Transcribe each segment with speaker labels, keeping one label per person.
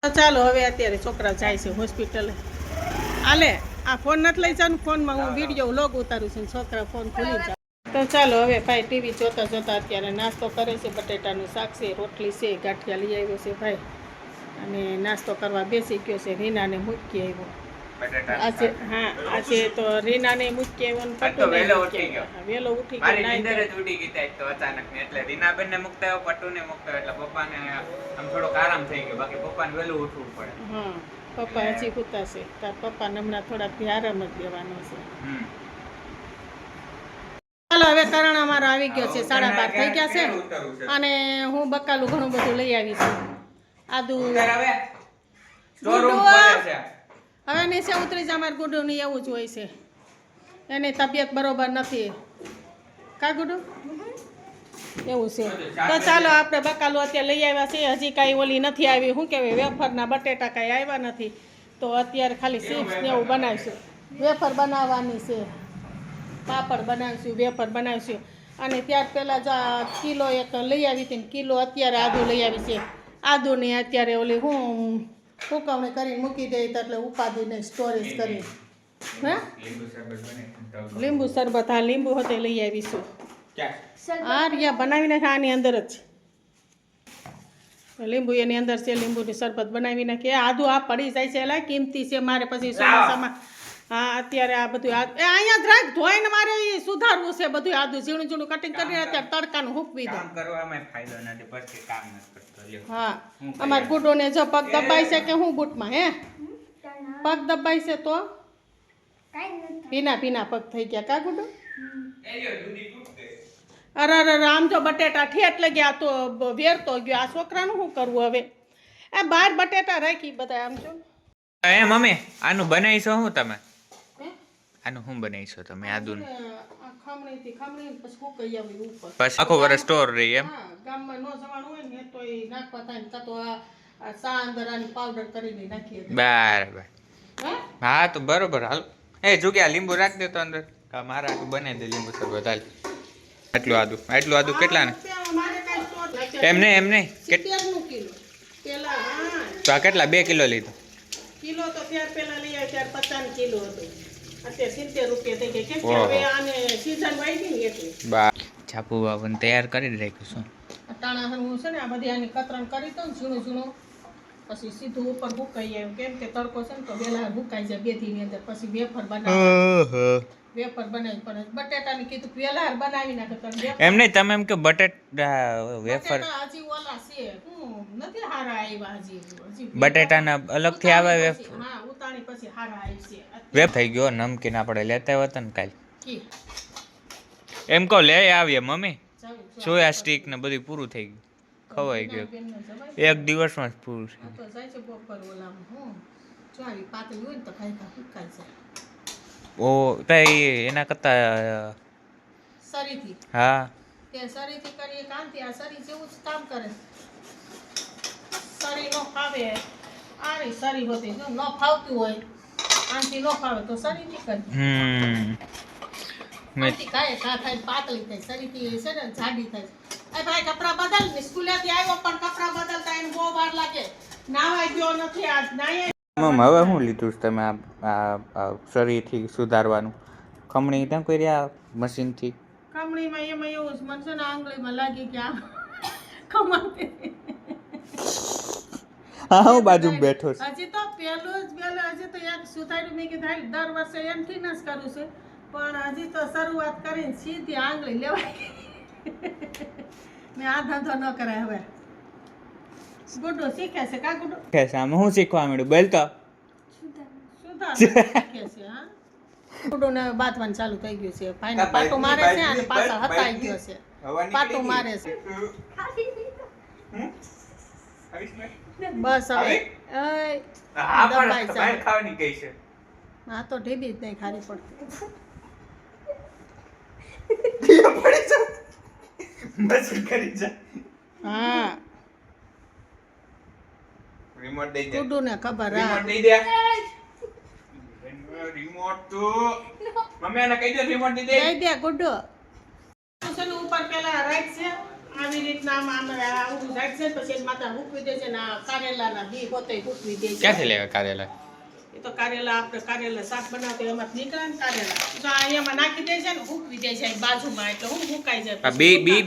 Speaker 1: ચાલો હવે અત્યારે છોકરા જાય છે હોસ્પિટલે. આલે આ ફોન નથી લઈ જવાનું, ફોનમાં હું વિડીયો વ્લોગ ઉતારું છું, છોકરા ફોન ભૂલી જાય. તો ચાલો હવે ભાઈ ટીવી જોતા જોતા અત્યારે નાસ્તો કરે છે. બટેટાનું શાક છે, રોટલી છે, ગાંઠિયા લઈ આવ્યો છે ભાઈ, અને નાસ્તો કરવા બેસી ગયો છે. રીનાને મૂકી આવ્યો આજે. હા આજે તો રીનાને મૂકી આવ્યો ને પટુ વેલો ઉઠી ગયો. વેલો ઉઠી ગયો,
Speaker 2: નીંદર જ ઉડી ગઈ તો અચાનક ને એટલે રીનાબેન ને મુકતા આવ્યો, પટુ ને મુકતા એટલે પપ્પાને આમ થોડોક આરામ થઈ ગયો. બાકી પપ્પાને વેલું ઉઠવું પડે.
Speaker 1: હા પપ્પા હજી સૂતા છે. તાર પપ્પાને હમણાં થોડાક આરામ જ દેવાનો છે. ચાલો હવે કરણ અમારો આવી ગયો છે. 12:30 થઈ ગયા છે અને હું બકાલું ઘણું બધું લઈ આવી છું. આદુ હવે નીચે ઉતરી જાય. અમારે ગુડુની એવું જ હોય છે, એની તબિયત બરોબર નથી. કા ગુડુ એવું છે. તો ચાલો આપણે બકાલું અત્યારે લઈ આવ્યા છીએ. હજી કાંઈ ઓલી નથી આવી, શું કહેવાય, વેફરના બટેટા કાંઈ આવ્યા નથી. તો અત્યારે ખાલી ચિપ્સ ને એવું બનાવીશું. વેફર બનાવવાની છે, પાપડ બનાવીશું, વેફર બનાવીશું. અને ત્યાર પહેલાં જ કિલો એક લઈ આવી હતી ને કિલો અત્યારે આદુ લઈ આવી છે. આદુની અત્યારે ઓલી હું સુકવણી કરીને મૂકી દઈ તો એટલે ઉપાદીને સ્ટોરેજ કરી. હા લીંબુ શરબત, હા લીંબુ હોતે લઈ આવીશું. હા રિયા બનાવીને આની અંદર જ લીંબુ એની અંદર છે. લીંબુની શરબત બનાવી નાખીએ. આદુ આ પડી જાય છે, એટલે કિંમતી છે મારે પછી ચોમાસામાં. હા અત્યારે આ બધું અહીંયા જ રાખ ધોઈને મારે સુધારવું છે બધું. આદુ ઝીણું ઝીણું કટિંગ કરીને અત્યારે તડકાનું હૂકવી દો. હા અમારે ગુડોને જો પગ દબાય છે કે હું બૂટમાં હે પગ દબાય છે તો ભીના ભીના પગ થઈ ગયા. કા ગુડો અરે અરે આમ જો બટેટા ઠેઠ લગ્યા તો વેરતો ગયો. આ છોકરાનું શું કરવું હવે? એ બહાર બટેટા રાખી બધા આમ જો.
Speaker 2: એ મમ્મી આનું બનાવીશો હું તમે? આનું શું બનાવીશો તમે? આદુનું
Speaker 1: ખમણીથી ખમણી પછી સુકાઈ આવી ઉપર,
Speaker 2: પછી આખો વર્ષ સ્ટોર રહી એમ.
Speaker 1: હા ગામમાં નો જવાનું હોય ને તો એ નાખવા થાય ને તો આ સાંદરાની પાવડર કરીને નાખીએ.
Speaker 2: બરાબર. હા તો બરોબર. હાલ એ જુગ્યા લીંબુ રાખ દે તો અંદર. મારા આટલું બનાવી દે લીંબુ શરબત. હાલ આટલું આદુ કેટલા ને? એમ નહીં તો આ કેટલા? 2 કિલો લીધું.
Speaker 1: કિલો તો ત્યાર પહેલા લઈ આવ્યા ત્યારે 50 કિલો હતું. અત્યારે 70 રૂપિયા થઈ ગયા. કેમ કે હવે આને સીઝન વાઈ ગઈ ને એટલે
Speaker 2: છાપુ બાપુને તૈયાર કરી રાખ્યું છું.
Speaker 1: અટાણા હું છે ને આ બધી આની કતરણ કરી દઉં ઝીણું ઝીણું, પછી સીધું ઉપર ભૂકાઈ આવ્યું. કેમ કે તડકો છે ને તો વેલા ભૂકાઈ જાય 2 દી ની અંદર. પછી વેફર બનાવી પણ બટેટાની કીધું વેલા બનાવી નાખે.
Speaker 2: એમ નહીં તમે એમ કે બટેટા વેફર
Speaker 1: હજી ઓલા છે હું નથી હારા આવ્યા હજી
Speaker 2: બટેટાના અલગથી આવે વેફર.
Speaker 1: હા ઉતાણી પછી હારા આવી છે.
Speaker 2: વેફ થઈ ગયો નમકીન આપણે લેતા આવ્યા હતા ને કાલ. એમ કહો લે આવીએ મમ્મી. સોયા સ્ટીક ને બધું પૂરું થઈ ગયું, ખવાઈ ગયું. 1 દિવસમાં જ પૂરું છે. ઓ ભાઈ એના કરતા
Speaker 1: સરીથી
Speaker 2: હા
Speaker 1: તે સરીથી કરીએ કાંતિ. આ સરી જેવું જ કામ કરે. સરી નો ફાવે આરી સરી હોતી જો ન ફાવતું હોય આંથી નો ફાવે તો સરીથી કરી. આંથી કાય કા થાય પાતળી થાય. સરીથી છે ને જાડી થાય. એ ભાઈ કપડા બદલ ને સ્કૂલેથી આવ્યો પણ કપડા બદલતા એને બહુ વાર લાગે. નાવાઈ ગયો નથી આજ નાય.
Speaker 2: મમ હવે શું લીધું તમે આ શરીરથી સુધારવાનું? ખમણી ત્યાં કોઈ રહ્યા મશીનથી?
Speaker 1: ખમણીમાં એમાં એવું જ મને છે ને આંગળીમાં લાગી ગયા કમાતે.
Speaker 2: હા હું બાજુમાં બેઠો છું.
Speaker 1: હજી તો પહેલું હજી તો એક સુધાર્યું. મેં કીધું દર વર્ષે એમથી ન જ કરું છું પણ હજી તો શરૂઆત કરીને સીધી આંગળી લેવાય. મેં આ ધંધો ન કરાય હવે. ગુડ્ડો શીખે છે. કા ગુડ્ડો
Speaker 2: શીખે છે? આમાં શું શીખવા મળ્યું? બોલ તો.
Speaker 1: સુધાર શીખે છે. હા ગુડ્ડોને બાંધવાનું ચાલુ થઈ ગયું છે. ભાઈને પાટું મારે છે અને પાછળ હતાઈ ગયો છે. પાટું મારે છે. બસ હવે
Speaker 2: ખાવાની કઈ છે?
Speaker 1: હા તો ઢીબી જ નહીં ખારી પડતી. હા
Speaker 2: રિમોટ દઈ દે.
Speaker 1: ગુડ્ડુને ખબર. હા
Speaker 2: રિમોટ દઈ દે. રિમોટ તો મમ્મી આને કહી દે રિમોટ દઈ દે.
Speaker 1: દઈ દે ગુડ્ડુ. ઉપર પેલા રાઈટ છે આવી રીતના આમ આવું રાખશે ને પછી એની માથા હૂકવી દેશે ને આ કારેલાના બી પોતે હૂકવી દેશે.
Speaker 2: ક્યાંથી લેવા કારેલા?
Speaker 1: એ તો કારેલા આપણે કારેલા શાક બનાવતો એમાં નીકળે ને કારેલા તો આ એમાં નાખી દેશે ને હૂકવી દેશે અહીં બાજુમાં એટલે હું હુકાઈ જાય
Speaker 2: આ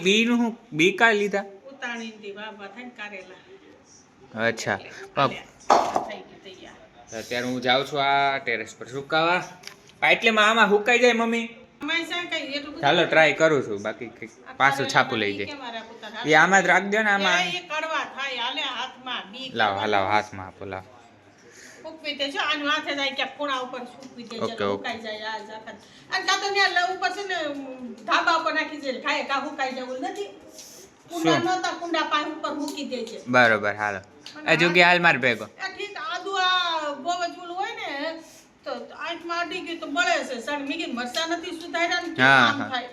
Speaker 2: બી નું હું બી કાઢી લીધા?
Speaker 1: ઉતાણી દી વાવા થાય ને કારેલા.
Speaker 2: અચ્છા
Speaker 1: થઈ ગયું તૈયાર.
Speaker 2: અત્યારે હું જાઉં છું આ ટેરેસ પર સુકાવા. એટલેમાં આમાં હુકાઈ જાય મમ્મી?
Speaker 1: અમાય છે કઈ એટલું બધું
Speaker 2: ચાલો ટ્રાય કરું છું, બાકી કંઈક પાછું છાપું લઈ જાય. એ આમાં જ રાખ દો ને આમાં.
Speaker 1: એ કડવા થાય હાલે હાથમાં બી
Speaker 2: લાવ હાથમાં આપો લાવ.
Speaker 1: હુકવી દેજો આનું હાથે જાય કે ખૂણા ઉપર હુકવી દેજો
Speaker 2: ઓકે, ઓકે.
Speaker 1: હુકાઈ જાય આ જાતા અને કાં તો ન્યા ઉપર છે ને ધાબા ઉપર નાખી દે ખાય કા હુકાઈ જવું નથી. કુંડા નહોતા કુંડા પાણી ઉપર મૂકી દેજે.
Speaker 2: બરોબર હાલો. એ જોગી હાલ માર ભેગો.
Speaker 1: આ ઠીક આદુ આ બહુ જ ઓલું હોય ને તો આંખમાં અડી ગયું તો બળે છે સણ મીગી મરસા નથી સુધાર્યા ને
Speaker 2: હા,
Speaker 1: આમ
Speaker 2: હા.
Speaker 1: થાય.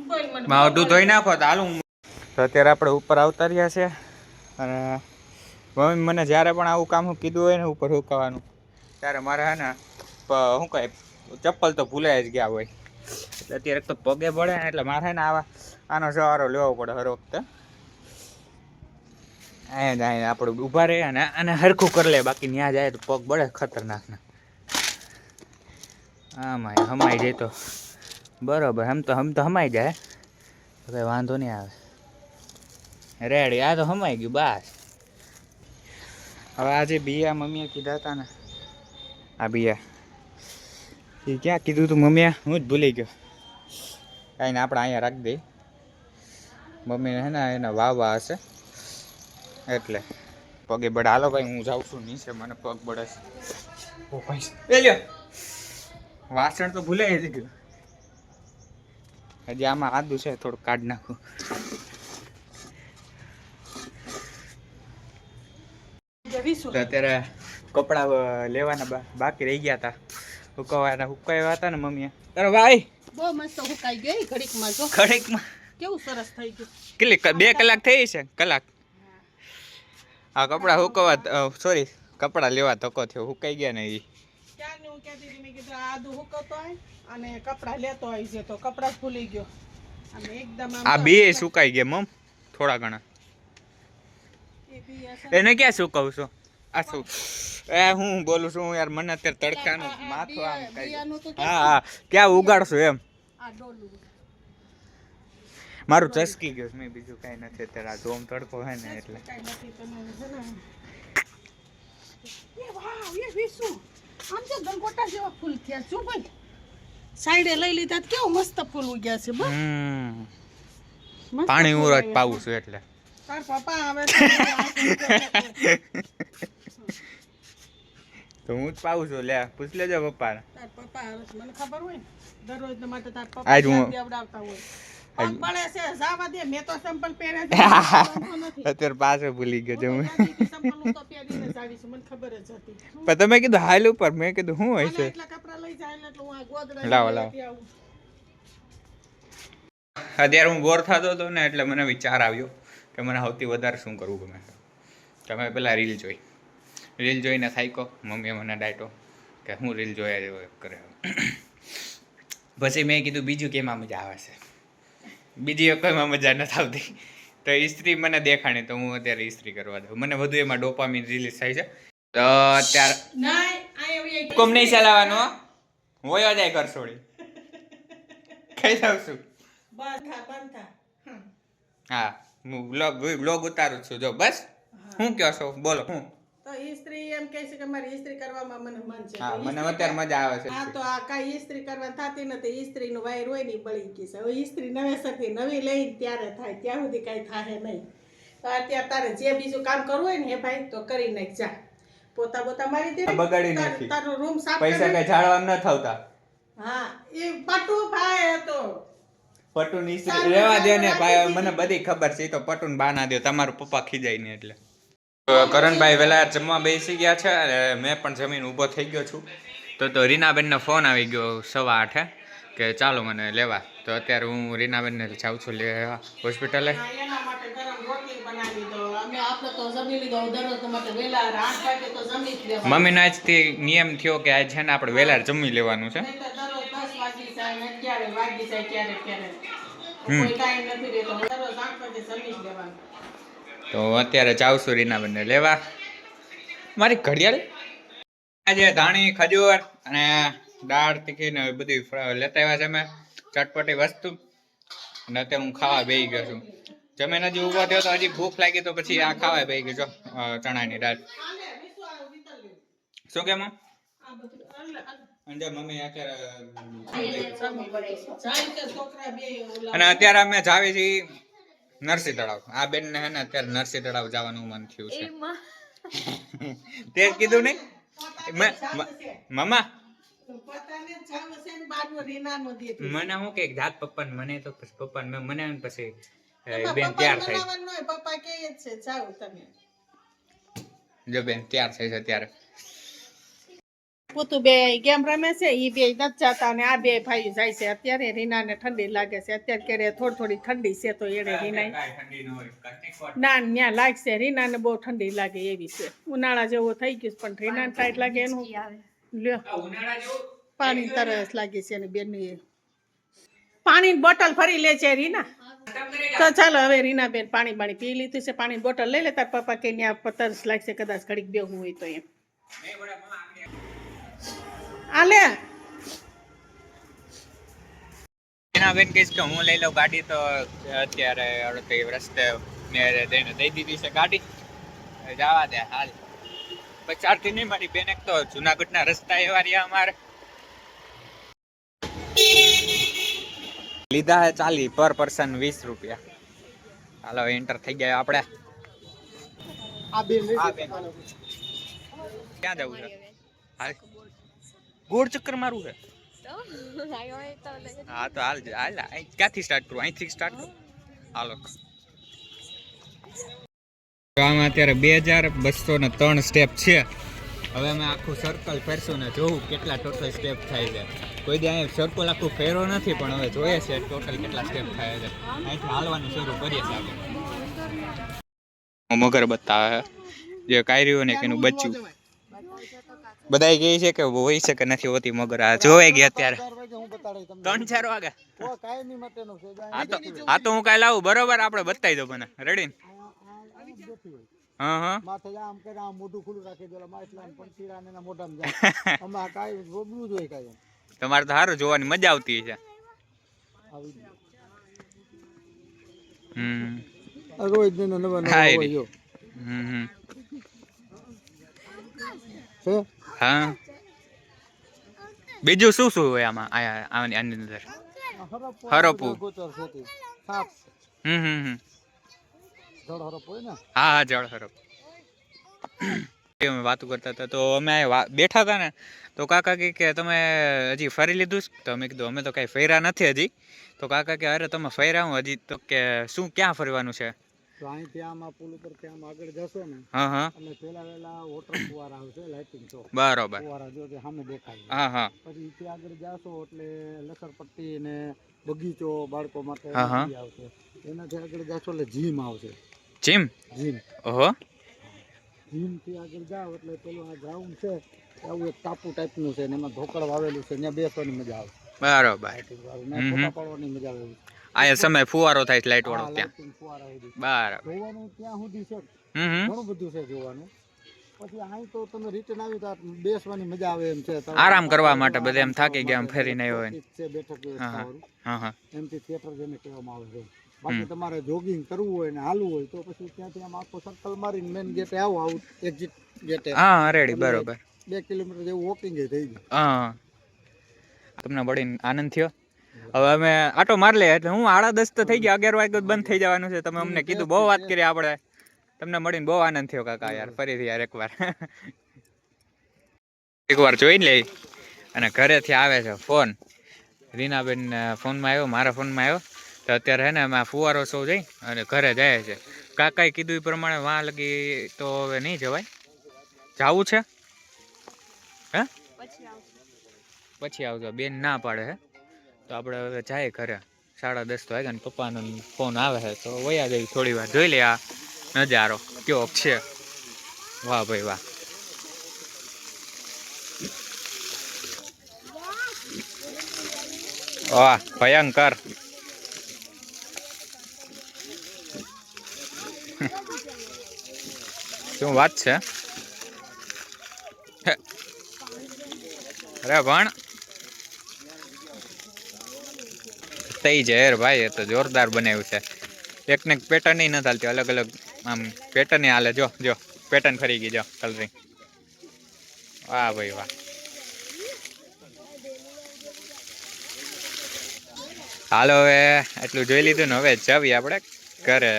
Speaker 1: બોલ મને
Speaker 2: માવઠું ધોઈ નાખો તો હાલું. તો અત્યારે આપણે ઉપર આવતા રહ્યા છે અને મમ્મી મને જ્યારે પણ આવું કામ કીધું હોય ને ઉપર હુકાવાનું ત્યારે મારે હે ને શું કહે ચપ્પલ તો ભૂલાઈ જ ગયા હોય એટલે અત્યારે તો પગે પડે ને એટલે મારે ને આનો સહારો લેવો પડે હર વખતે. અહીંયા આપણે ઊભા રહે અને હરખું કરી લે, બાકી ત્યાં જાય તો પગ બળે ખતરનાક ને. આમાં હમાઈ જાય તો બરોબર, હમ તો હમાઈ જાય તો કંઈ વાંધો નહીં આવે. રેડી, આ તો હમાઈ ગયું બસ. હવે આજે બિયા મમ્મીએ કીધા હતા ને, આ બિયા એ ક્યાં કીધું તું મમ્મીએ? હું જ ભૂલી ગયો. કાંઈ ને આપણે અહીંયા રાખી દઈ. મમ્મીને હે ને એના વાવવા હશે એટલે પગે બળે. હાલો ભાઈ હું જાઉં છું નીચે, મને પગ બળે છે. ઓ ભાઈ એ લ્યો વાસણ તો ભૂલાઈ જ ગયું. હજી આમાં આદુ છે થોડું કાઢી નાખું. તો અત્યારે કપડાં લેવાના બાકી રહી ગયા હતા, હુકાવ્યા હતા ને મમ્મીએ. અરે ભાઈ
Speaker 1: બહુ મસ્ત હુકાઈ ગઈ ઘડીકમાં જો.
Speaker 2: ઘડીકમાં
Speaker 1: કેવું સરસ થઈ ગયું.
Speaker 2: કેટલી 2 કલાક થઈ છે? કલાક. આ કપડાં હુકવવા સોરી કપડાં લેવા ધક્કો થયો, હુકાઈ ગયા ને એ.
Speaker 1: ક્યારની હું કહેતી હતી મેં કીધું આદુ હુકવતો હોય અને કપડાં લેતો હોય છે તો કપડાં જ ભૂલી ગયો અને એકદમ આમ
Speaker 2: આ બે સુકાઈ ગયા મમ થોડા ઘણા. એને ક્યાં સુકવું છું? આ શું હું બોલું છું યાર, મને અત્યારે તડકાનું માથું આમ કઈ. હા ક્યાં ઉગાડશું એમ.
Speaker 1: આ ડોલું
Speaker 2: મારું ચસકી ગયું મેં, બીજું કઈ નથી અત્યારે. આ જોમ તડકો હોય ને એટલે.
Speaker 1: કાઈ નથી તને છે ને. એ વાહ એ વિસુ આમ તો ગલગોટા જેવા ફૂલ થયા શું ભાઈ. સાઈડે લઈ લીધા તો કેવું મસ્ત ફૂલ ઉગ્યા છે બસ. મસ્ત
Speaker 2: પાણી
Speaker 1: ફૂલ
Speaker 2: ઉરજ
Speaker 1: આવ્યા
Speaker 2: પાવું
Speaker 1: છે.
Speaker 2: છું એટલે.
Speaker 1: તાર પપ્પા આવે
Speaker 2: તો હું જ પાવું છું. લે પૂછ લેજો પપ્પાને.
Speaker 1: તાર પપ્પા આવે છે મને ખબર હોય ને દરરોજ માટે તાર પપ્પા
Speaker 2: આજ હું-
Speaker 1: દેવડાવતા હોય. પગ બળે છે જાવા દે મેં તો સંપલ પહેર્યા છે નથી.
Speaker 2: અત્યારે પાછો ભૂલી ગયો છું હું.
Speaker 1: સંપલ હું તો પહેરીને જ આવીશ મને ખબર જ હતી.
Speaker 2: પણ તમે કીધું હાલ ઉપર, મેં કીધું શું હોય
Speaker 1: મને
Speaker 2: છે.
Speaker 1: એટલા કપડાં લઈ જાય એટલે હું આ ગોદડા
Speaker 2: લાવો,
Speaker 1: લઈ
Speaker 2: લાવો.
Speaker 1: લેતી આવું.
Speaker 2: અત્યારે હું બોર થતો હતો ને એટલે મને વિચાર આવ્યો કે મને સૌથી વધારે શું કરવું ગમે. તમે પેલા રીલ જોઈને થાક્યો. મમ્મીએ મને ડાયટો કે હું રીલ જોયા જેવો કરે. પછી મેં કીધું બીજું કેમાં મજા આવે છે. બીજી કોઈમાં મજા નથી આવતી. તો ઇસ્ત્રી મને દેખાણી તો હું અત્યારે ઇસ્ત્રી કરવા દઉં. મને વધુ એમાં ડોપામીન રિલીઝ થાય છે. તો અત્યારે
Speaker 1: નહીં આ એવી એક
Speaker 2: હુકમ નહીં ચલાવવાનો, વયો જાય ઘર છોડી. ખાઈ જાઉં છું.
Speaker 1: બસ થા બંધ થા.
Speaker 2: હા હું બ્લોગ ઉતારું છું જો. બસ શું કહો છો બોલો. હું
Speaker 1: તો ઈસ્ત્રી એમ કહે છે કે મારી ઈસ્ત્રી કરવામાં મને મન છે.
Speaker 2: હા
Speaker 1: તો
Speaker 2: મને
Speaker 1: ઈસ્ત્રી
Speaker 2: અત્યારે મજા આવે છે.
Speaker 1: હા તો આ કાંઈ ઈસ્ત્રી કરવા થતી નથી. ઈસ્ત્રીનું વાયર હોય ને ઈ બળી ગઈ છે. હવે ઈસ્ત્રી નવેસરથી નવી લઈને ત્યારે થાય, ત્યાં સુધી કાંઈ થાય નહીં. તો અત્યારે તારે જે બીજું કામ કરવું હોય ને હે ભાઈ તો કરી નાખ જા. પોતા બોતા મારી દે.
Speaker 2: બગાડી નાખી.
Speaker 1: તારો રૂમ સાફ
Speaker 2: પૈસા
Speaker 1: કરી.
Speaker 2: કઈ ઝાડવા ન થતા.
Speaker 1: હા એ પટુ ભાઈ હતો.
Speaker 2: પટુ ની રેવા દે ને ભાઈ, મને બધી ખબર છે. એ તો પટુ ને બાના દે, તમારું પપ્પા ખીજાય ને એટલે. કરણભાઈ વેલા જમવા બેસી ગયા છે અને મેં પણ જમીન ઊભો થઈ ગયો છું. તો રીનાબેનનો ફોન આવી ગયો 8:15 કે ચાલો મને લેવા. તો અત્યારે હું રીનાબેનને જાઉં છું લેવા હોસ્પિટલે.
Speaker 1: હા, એના માટે ગરમ રોટલી બનાવી દો. અમે આપણે તો જમી લીધો દરરોજ માટે વેલા 8 વાગે તો જમી જ લેવાનું.
Speaker 2: મમ્મીનો આજથી નિયમ થયો કે આજ છે ને આપણે વહેલા જમી લેવાનું છે.
Speaker 1: નહીં તો દરરોજ 10 વાગી જાય ને 11 વાગી જાય ક્યારેક ક્યારેક.
Speaker 2: હમ.
Speaker 1: કોઈ ટાઈમ નથી રહેતો દરરોજ 8 વાગે સર્વિસ લેવાનું.
Speaker 2: તો અત્યારે જાઉં છું રીનાબેનને લેવા. મારી ઘડિયાળ આજે ધાણી ખજૂર અને દાળ તીખી ને બધી લેતા આવ્યા છે અમે ચટપટી વસ્તુ અને અત્યારે હું ખાવા બેસી ગયો છું. જમીન હજી ઉભો થયો તો હજી ભૂખ લાગી તો પછી આ ખાવા બેસી ગયો છો ચણાની દાળ. શું કેમ મમ્મી અને અત્યારે અમે જાવી છીએ નરસિંહ તળાવ. આ બેન ને હે ને અત્યારે નરસિંહ તળાવ જવાનું મન થયું છે. તે કીધું નહીં મમ્મા મને હું કે જાત પપ્પા મને તો પપ્પા મને પછી બેન તૈયાર થાય
Speaker 1: પપ્પા કે છે જાવ તમે
Speaker 2: જો બેન તૈયાર થઈ છે ત્યારે
Speaker 1: પુતુ બે ગેમ રમે છે ઈ બે નથી જતા અને આ બે ભાઈ જાય છે. અત્યારે રીનાને ઠંડી લાગે છે. અત્યારે કે થોડી ઠંડી છે તો એને રીના ના ત્યાં લાગશે. રીનાને બહુ ઠંડી લાગે એવી છે. ઉનાળા જેવું થઈ ગયું પણ રીનાને ટાઈટ લાગે એનું લ્યો પાણી તરસ લાગી છે એની બેનની પાણીની બોટલ ફરી લે છે રીના. તો ચાલો હવે રીના બેન પાણી પી લીધું છે. પાણીની બોટલ લઈ લે તાર પપ્પા કે ત્યાં તરસ લાગશે કદાચ ઘડીક બેહવું હોય તો એમ આલે
Speaker 2: બેન કહીશ કે હું લઈ લઉં ગાડી તો અત્યારે રસ્તે દઈને દઈ દીધી છે ગાડી જવા દે હાલ. પચારથી નહીં મારી બેન એક તો જુનાગઢના રસ્તા એવા રહ્યા અમારે લીધા હે 40 પર પર્સન 20 રૂપિયા. હાલો એન્ટર થઈ ગયા આપણે. ક્યાં જવું છે હાલ ગોળ ચક્કર મારવું છે હા તો હાલ ક્યાંથી સ્ટાર્ટ કરું અહીંથી સ્ટાર્ટ કરું હાલો. આમાં અત્યારે 2203 સ્ટેપ છે. હવે અમે આખું સર્કલ ફેરશું ને જોવું કેટલા ટોટલ સ્ટેપ થાય છે. કોઈ દી અહીંયા સર્કલ આખું ફેરો નથી પણ હવે જોઈએ છે ટોટલ કેટલા સ્ટેપ થાય છે. અહીંથી હાલવાનું શરૂ કરીએ છીએ આપણે. મગર બતાવે જે કાયર્યું ને એનું બચ્ચું બધા કહે છે કે હોય છે કે નથી હોતી મગર. આ જોવાઈ ગયા અત્યારે 3-4 વાગે. હા તો હું કાલે આવું બરોબર આપણે બતાવી દો મને રેડી. હા હા માથે આમ કરે આમ મોઢું ખુલ્લું રાખી દેલા માછલા પણ પીડા ને મોઢામાં જાય આમાં કાઈ રોબલું જોઈ કાઈ. તમારે તો સારું જોવાની મજા આવતી છે. રોજ ને નવા નવા હોય હા. બીજું શું શું હોય આમાં આની અંદર હરપુ હા જળ હરપ. અમે વાતો કરતા હતા તો અમે બેઠા હતા ને તો કાકા કે તમે હજી ફરી લીધું તો અમે કીધું અમે તો કઈ ફર્યા નથી હજી. તો કાકા કે અરે તમે ફર્યા હું હજી તો કે શું ક્યાં ફરવાનું છે. તો અહીંથી આમાં પુલ ઉપર આમ આગળ જશો ને હા હા એટલે પેલા વેલા વોટર ફુવારા આવશે લાઇટિંગ તો બરોબર ફુવારા જો કે સામે દેખાય હા હા પછી ત્યાં આગળ જાશો એટલે લસરપટ્ટી ને બગીચો બાળકો માટે આવશે. એનાથી આગળ જાશો એટલે જીમ આવશે. જીમ ઓહો જીમ થી આગળ જાવ એટલે પેલું આ ગ્રાઉન્ડ છે આવું એક ટાપુ ટાઈપનું છે ને એમાં ધોકડ વાવેલું છે ત્યાં બેસવાની મજા આવે બરોબર ફોટા પાડવાની મજા આવે. આ સમય ફુવારો થાય છે લાઈટ વાળો ત્યાં બરાબર જોવાનું ત્યાં સુધી છે ઘણું બધું છે જોવાનું. પછી અહીં તો તમે રિટર્ન આવી તો બેસવાની મજા આવે એમ છે આરામ કરવા માટે બધા એમ થાકી ગયા એમ ફરીને આવ્યો હોય છે બેઠક વ્યવસ્થા એમથી થિયેટર જેને કહેવામાં આવે છે. બાકી તમારે જોગિંગ કરવું હોય ને હાલવું હોય તો પછી ત્યાંથી આમ આખો સર્કલ મારીને મેન ગેટે આવો એક્ઝિટ ગેટે હા રેડી બરોબર 2 કિલોમીટર જેવું વોકિંગ થઈ ગયું. હા તમને બળીને આનંદ થયો. હવે અમે આટો માર લે એટલે હું 10:30 તો થઈ ગયા 11 વાગે બંધ થઈ જવાનું છે. તમે અમને કીધું બહુ વાત કરી આપણે તમને મળીને બહુ આનંદ થયો કાકા યાર. ફરીથી યાર એકવાર જોઈ લે. અને ઘરેથી આવે છે ફોન રીનાબેન ફોનમાં આવ્યો મારા ફોનમાં આવ્યો તો અત્યારે હે ને એમાં ફુવારો શો જઈ અને ઘરે જાય છે. કાકાએ કીધું એ પ્રમાણે વાં લગી તો હવે નહીં જવાય. જવું છે હે પછી આવજો બેન ના પાડે હે તો આપણે હવે જાય ઘરે. 10:30 તો વાગ્યા ને પપ્પાનો ફોન આવે છે તો વયા જઈ થોડી વાર જોઈ લે આ નજારો કેવો છે. વાહ ભાઈ વાહ. વાહ ભયંકર. શું વાત છે? અરે પણ થઈ ઝેર ભાઈ, એ તો જોરદાર બનાવ્યું છે. એકને પેટર્ન નથી હાલતી, અલગ અલગ આમ પેટર્ન હાલે. જો જો પેટર્ન ફરી ગઈ, જો કલરિંગ. વાહ ભાઈ વાહ. હાલો હવે એટલું જોઈ લીધું ને, હવે જાવી આપણે ઘરે.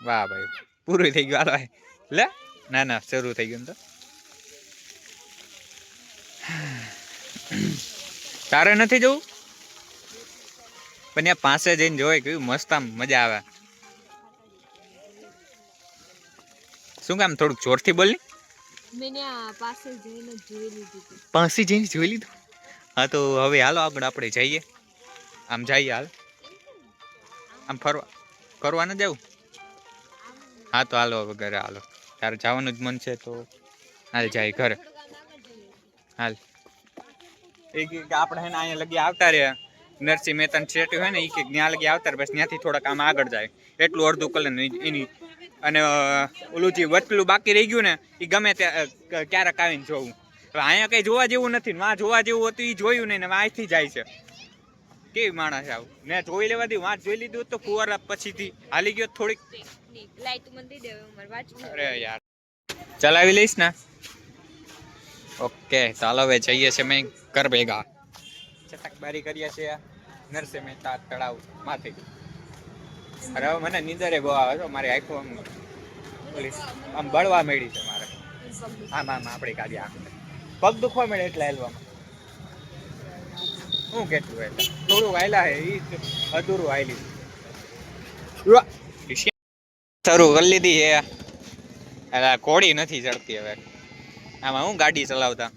Speaker 2: વાહ ભાઈ, પૂરું થઈ ગયું. હાલો લે, ના ના શરૂ થઈ ગયું. તો તારે નથી જવું? પણ ત્યાં પાસે જઈને જોઈ કેવું મસ્ત, આમ મજા આવે. શું કામ થોડુંક જોરથી બોલ ની? પાસે જઈને જોઈ લીધું. હા તો હવે હાલો આગળ આપણે જઈએ. આમ જઈએ હાલ, આમ ફરવા ન જવું? હા તો હાલો હવે ઘરે. હાલો તારે જવાનું જ મન છે તો હાલ જાય ઘરે. હાલ એ કે આપણે હે ને અહીંયા લગી આવતા રહ્યા, નરસિંહ મહેતા સ્ટેચ્યુ હોય ને, એ કે ત્યાં લગી આવતા, બસ ત્યાંથી થોડાક આમ આગળ જાય એટલું અડધું કલર એની. અને ઓલું જે વચલું બાકી રહી ગયું ને, એ ગમે ત્યાં ક્યારેક આવીને જોવું. અહીંયા કઈ જોવા જેવું નથી. વાં જોવા જેવું હતું એ જોયું નહીં ને અહીંથી જાય છે. કેવી માણસ આવું ને જોઈ લેવા દે. વાંચ જોઈ લીધું તો ફુવારા પછીથી હાલી ગયો થોડીક. અરે યાર ચલાવી લઈશ ને. ઓકે ચાલો હવે જઈએ છે મેં કર ભેગા. ચટકબારી કરીએ છીએ નરસિંહ મહેતા તળાવ માથે. અરે હવે મને નીંદરે બહુ આવે છે. મારી આંખો આમ બળવા મળી છે મારે. આમ આમ આપણી કાઢી આંખ પગ દુખવા મળે એટલે હાલવામાં. શું કેટલું એટલે થોડું હાયલા હે, એ અધૂરું હાયલી. શરૂ કરી લીધી છે. કોડી નથી ચડતી હવે. આમાં હું ગાડી ચલાવતા.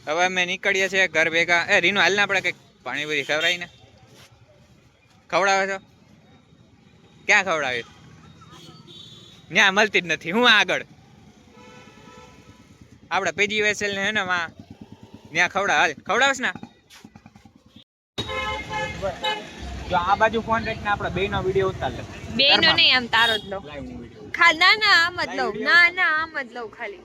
Speaker 2: હવે અમે નીકળીએ છીએ ઘર ભેગા. એ રીનું હાલ ને આપણે કંઈક પાણી પૂરી ખવડાવીને. ખવડાવે છો? ક્યાં ખવડાવી? ત્યાં મળતી જ નથી. હું આગળ આપણે પીજી વેસેલ ને હે ને માં ત્યાં હાલ ખવડાવશ ને. જો આ બાજુ ફોન રાખીને આપણે બેનો વિડિયો ઉતાર લે.
Speaker 3: બેનો નહીં, આમ તારો જ લો. ના ના આમ જ લઉં. ના ના આમ જ લઉં ખાલી.